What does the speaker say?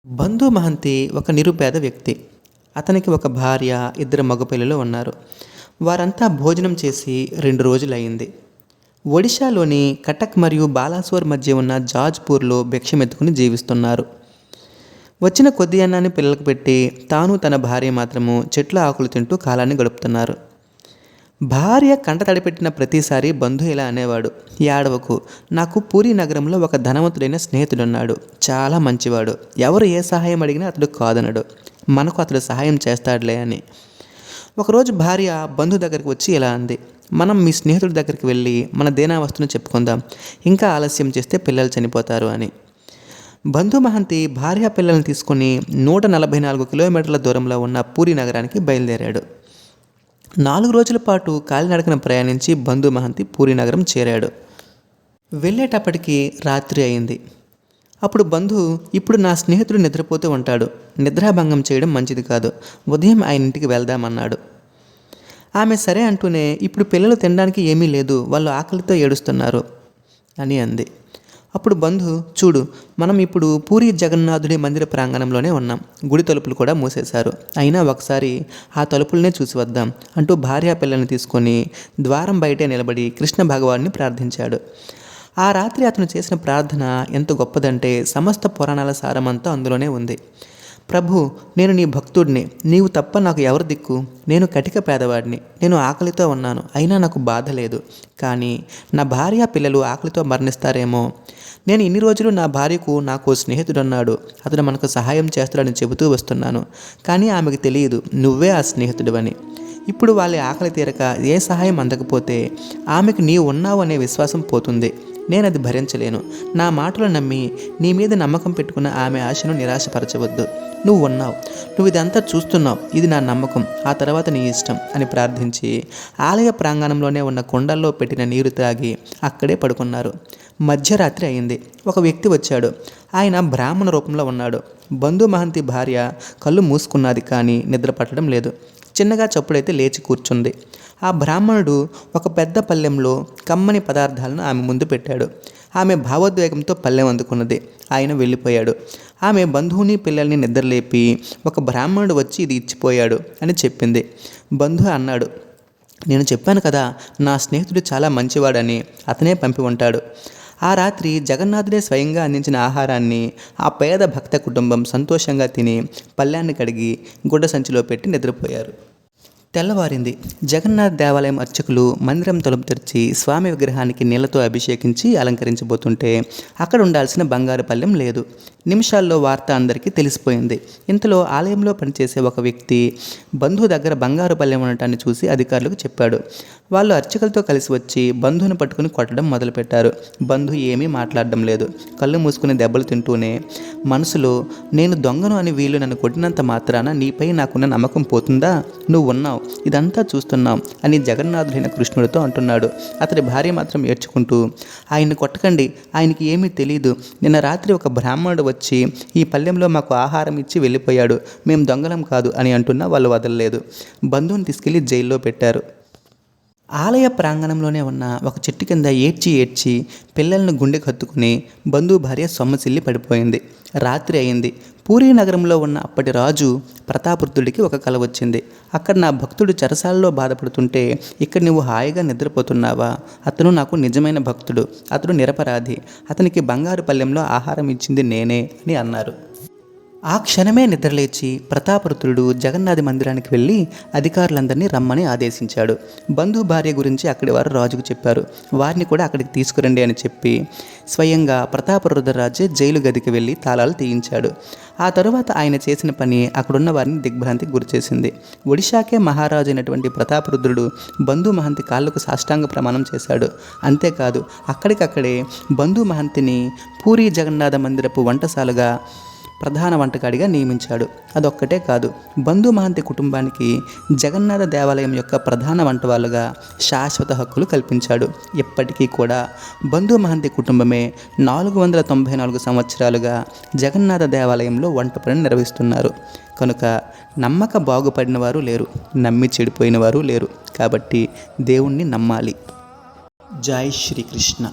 బంధు మహంతి ఒక నిరుపేద వ్యక్తి. అతనికి ఒక భార్య, ఇద్దరు మగపిల్లలు ఉన్నారు. వారంతా భోజనం చేసి 2 రోజులయ్యింది. ఒడిశాలోని కటక్ మరియు బాలాసోర్ మధ్య ఉన్న జాజ్పూర్లో భిక్షమెత్తుకుని జీవిస్తున్నారు. వచ్చిన కొద్ది అన్నాన్ని పిల్లలకు పెట్టి తాను తన భార్య మాత్రము చెట్ల ఆకులు తింటూ కాలాన్ని గడుపుతున్నారు. భార్య కంట తడిపెట్టిన ప్రతిసారి బంధు ఇలా అనేవాడు, ఏడవకు, నాకు పూరీ నగరంలో ఒక ధనవంతుడైన స్నేహితుడున్నాడు. చాలా మంచివాడు. ఎవరు ఏ సహాయం అడిగినా అతడు కాదనడు. మనకు అతడు సహాయం చేస్తాడులే అని. ఒకరోజు భార్య బంధు దగ్గరికి వచ్చి ఇలా అంది, మనం మీ స్నేహితుడి దగ్గరికి వెళ్ళి మన దీనావస్థను చెప్పుకుందాం. ఇంకా ఆలస్యం చేస్తే పిల్లలు చనిపోతారు అని. బంధు మహంతి భార్య పిల్లల్ని తీసుకుని 144 కిలోమీటర్ల దూరంలో ఉన్న పూరీ నగరానికి బయలుదేరాడు. 4 రోజుల పాటు కాలినడకన ప్రయాణించి బంధు మహంతి పూరీ నగరం చేరాడు. వెళ్ళేటప్పటికి రాత్రి అయింది. అప్పుడు బంధు, ఇప్పుడు నా స్నేహితుడు నిద్రపోతూ ఉంటాడు. నిద్రాభంగం చేయడం మంచిది కాదు. ఉదయం ఆయన ఇంటికి వెళ్దామన్నాడు. ఆమె సరే అంటూనే, ఇప్పుడు పిల్లలు తినడానికి ఏమీ లేదు, వాళ్ళు ఆకలితో ఏడుస్తున్నారు అని అంది. అప్పుడు బంధు, చూడు, మనం ఇప్పుడు పూరీ జగన్నాథుడి మందిర ప్రాంగణంలోనే ఉన్నాం. గుడి తలుపులు కూడా మూసేశారు. అయినా ఒకసారి ఆ తలుపులనే చూసి వద్దాం అంటూ భార్యా పిల్లల్ని తీసుకొని ద్వారం బయటే నిలబడి కృష్ణ భగవాన్ని ప్రార్థించాడు. ఆ రాత్రి అతను చేసిన ప్రార్థన ఎంత గొప్పదంటే సమస్త పురాణాల సారమంతా అందులోనే ఉంది. ప్రభు, నేను నీ భక్తుడిని. నీవు తప్ప నాకు ఎవరు దిక్కు? నేను కటిక పేదవాడిని. నేను ఆకలితో ఉన్నాను. అయినా నాకు బాధ లేదు. కానీ నా భార్య పిల్లలు ఆకలితో మరణిస్తారేమో. నేను ఇన్ని రోజులు నా భార్యకు నాకు స్నేహితుడున్నాడు, అతడు మనకు సహాయం చేస్తాడని చెబుతూ వస్తున్నాను. కానీ ఆమెకు తెలియదు నువ్వే ఆ స్నేహితుడివని. ఇప్పుడు వాళ్ళ ఆకలి తీరక ఏ సహాయం అందకపోతే ఆమెకు నీవు ఉన్నావు అనే విశ్వాసం పోతుంది. నేను అది భరించలేను. నా మాటలు నమ్మి నీ మీద నమ్మకం పెట్టుకున్న ఆమె ఆశను నిరాశపరచవద్దు. నువ్వు ఉన్నావు, నువ్వు ఇదంతా చూస్తున్నావు, ఇది నా నమ్మకం, ఆ తర్వాత నీ ఇష్టం అని ప్రార్థించి ఆలయ ప్రాంగణంలోనే ఉన్న కుండల్లో పెట్టిన నీరు తాగి అక్కడే పడుకున్నారు. మధ్యరాత్రి అయింది. ఒక వ్యక్తి వచ్చాడు. ఆయన బ్రాహ్మణ రూపంలో ఉన్నాడు. బంధు మహంతి భార్య కళ్ళు మూసుకున్నది, కానీ నిద్ర పట్టడం లేదు. చిన్నగా చప్పుడైతే లేచి కూర్చుంది. ఆ బ్రాహ్మణుడు ఒక పెద్ద పళ్ళెంలో కమ్మని పదార్థాలను ఆమె ముందు పెట్టాడు. ఆమె భావోద్వేగంతో పళ్ళెం అందుకున్నది. ఆయన వెళ్ళిపోయాడు. ఆమె బంధువుని పిల్లల్ని నిద్రలేపి, ఒక బ్రాహ్మణుడు వచ్చి ఇది ఇచ్చిపోయాడు అని చెప్పింది. బంధు అన్నాడు, నేను చెప్పాను కదా, నా స్నేహితుడు చాలా మంచివాడని. అతనే పంపి ఉంటాడు. ఆ రాత్రి జగన్నాథుడే స్వయంగా అందించిన ఆహారాన్ని ఆ పేద భక్త కుటుంబం సంతోషంగా తిని పళ్ళాన్ని కడిగి గుడ్డ సంచిలో పెట్టి నిద్రపోయారు. తెల్లవారింది. జగన్నాథ్ దేవాలయం అర్చకులు మందిరం తలుపు తెరిచి స్వామి విగ్రహానికి నీళ్లతో అభిషేకించి అలంకరించబోతుంటే అక్కడ ఉండాల్సిన బంగారు పళ్ళెం లేదు. నిమిషాల్లో వార్త అందరికీ తెలిసిపోయింది. ఇంతలో ఆలయంలో పనిచేసే ఒక వ్యక్తి బంధు దగ్గర బంగారు పళ్ళెం ఉండటాన్ని చూసి అధికారులకు చెప్పాడు. వాళ్ళు అర్చకులతో కలిసి వచ్చి బంధువుని పట్టుకుని కొట్టడం మొదలుపెట్టారు. బంధు ఏమీ మాట్లాడడం లేదు. కళ్ళు మూసుకుని దెబ్బలు తింటూనే మనసులో, నేను దొంగను అని వీళ్ళు నన్ను కొట్టినంత మాత్రాన నీపై నాకున్న నమ్మకం పోతుందా? నువ్వు ఉన్నావు, ఇదంతా చూస్తున్నాం అని జగన్నాథుడైన కృష్ణుడితో అంటున్నాడు. అతడి భార్య మాత్రం ఏడ్చుకుంటూ, ఆయన్ని కొట్టకండి, ఆయనకి ఏమీ తెలియదు. నిన్న రాత్రి ఒక బ్రాహ్మణుడు వచ్చి ఈ పల్లెంలో మాకు ఆహారం ఇచ్చి వెళ్ళిపోయాడు. మేము దొంగలం కాదు అని అంటున్నా వాళ్ళు వదలలేదు. బంధువుని తీసుకెళ్లి జైల్లో పెట్టారు. ఆలయ ప్రాంగణంలోనే ఉన్న ఒక చెట్టు కింద ఏడ్చి పిల్లలను గుండెకు హత్తుకుని బంధువు భార్య సొమ్మసిల్లి పడిపోయింది. రాత్రి అయింది. పూరీ నగరంలో ఉన్న అప్పటి రాజు ప్రతాపరుద్రుడికి ఒక కల వచ్చింది. అక్కడ నా భక్తుడు చెరసాలలో బాధపడుతుంటే ఇక్కడ నువ్వు హాయిగా నిద్రపోతున్నావా? అతను నాకు నిజమైన భక్తుడు, అతడు నిరపరాధి, అతనికి బంగారు పళ్ళెంలో ఆహారం ఇచ్చింది నేనే అని అన్నారు. ఆ క్షణమే నిద్రలేచి ప్రతాపరుద్రుడు జగన్నాథ మందిరానికి వెళ్ళి అధికారులందరినీ రమ్మని ఆదేశించాడు. బంధు భార్య గురించి అక్కడి వారు రాజుకు చెప్పారు. వారిని కూడా అక్కడికి తీసుకురండి అని చెప్పి స్వయంగా ప్రతాపరుద్రరాజే జైలు గదికి వెళ్ళి తాళాలు తీయించాడు. ఆ తరువాత ఆయన చేసిన పని అక్కడున్న వారిని దిగ్భ్రాంతికి గురిచేసింది. ఒడిశాకే మహారాజు అయినటువంటి ప్రతాపరుద్రుడు బంధు మహంతి కాళ్లకు సాష్టాంగ ప్రమాణం చేశాడు. అంతేకాదు, అక్కడికక్కడే బంధు మహంతిని పూరీ జగన్నాథ మందిరపు వంటశాలగా ప్రధాన వంటకాడిగా నియమించాడు. అదొక్కటే కాదు, బంధు మహంతి కుటుంబానికి జగన్నాథ దేవాలయం యొక్క ప్రధాన వంటవాళ్ళుగా శాశ్వత హక్కులు కల్పించాడు. ఇప్పటికీ కూడా బంధు మహంతి కుటుంబమే 494 సంవత్సరాలుగా జగన్నాథ దేవాలయంలో వంట పని నిర్వహిస్తున్నారు. కనుక నమ్మక బాగుపడిన వారు లేరు, నమ్మి చెడిపోయిన వారు లేరు. కాబట్టి దేవుణ్ణి నమ్మాలి. జై శ్రీకృష్ణ.